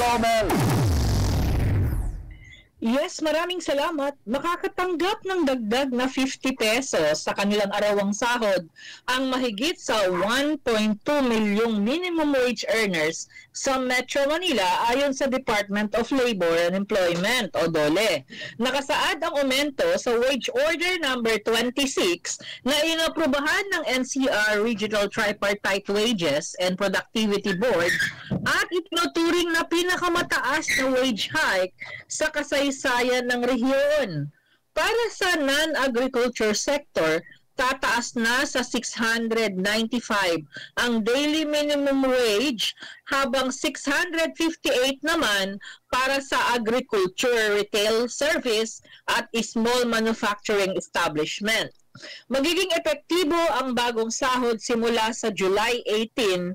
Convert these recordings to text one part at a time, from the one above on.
Romel. Yes, maraming salamat. Makakatanggap ng dagdag na 50 pesos sa kanilang arawang sahod ang mahigit sa 1.2 milyong minimum wage earners sa Metro Manila ayon sa Department of Labor and Employment o DOLE. Nakasaad ang aumento sa Wage Order number 26 na inaprubahan ng NCR Regional Tripartite Wages and Productivity Board at itinuturing na pinakamataas na wage hike sa kasaysayan ng rehiyon. Para sa non-agriculture sector, tataas na sa 695 ang daily minimum wage habang 658 naman para sa agriculture, retail service at small manufacturing establishment. Magiging epektibo ang bagong sahod simula sa July 18,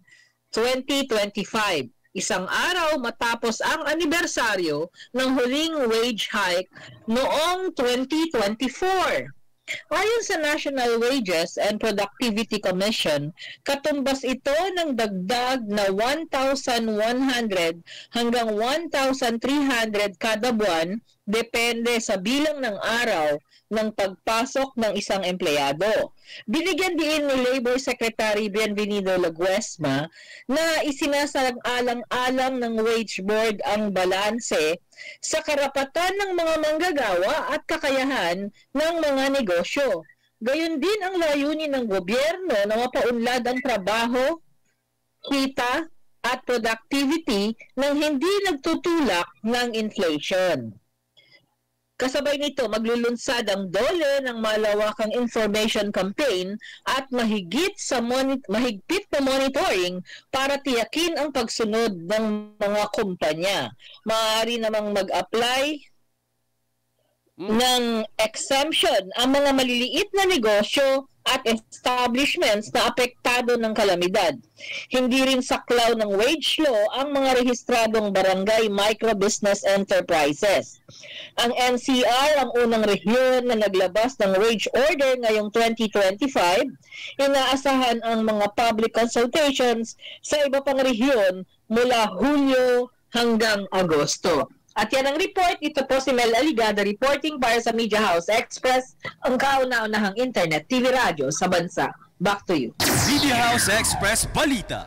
2025. Isang araw matapos ang anibersaryo ng huling wage hike noong 2024. Ayon sa National Wages and Productivity Commission, katumbas ito ng dagdag na 1,100 hanggang 1,300 kada buwan depende sa bilang ng araw ng pagpasok ng isang empleyado. Binigyan din ni Labor Secretary Bienvenido Laguesma na isinasalang-alang ng Wage Board ang balanse sa karapatan ng mga manggagawa at kakayahan ng mga negosyo. Gayon din ang layunin ng gobyerno na mapaunlad ang trabaho, kita at productivity nang hindi nagtutulak ng inflation. Kasabay nito, maglulunsad ang DOLE ng malawakang information campaign at mahigpit na monitoring para tiyakin ang pagsunod ng mga kumpanya. Maaari namang mag-apply ng exemption ang mga maliliit na negosyo at establishments na apektado ng kalamidad. Hindi rin saklaw ng wage law ang mga rehistradong barangay micro-business enterprises. Ang NCR ang unang rehiyon na naglabas ng wage order ngayong 2025. Inaasahan ang mga public consultations sa iba pang rehiyon mula Hulyo hanggang Agosto. At yan ang report. Ito po si Mel Aligada reporting para sa Media House Express, ang kauna-unahang internet TV radyo sa bansa. Back to you. Media House Express Balita.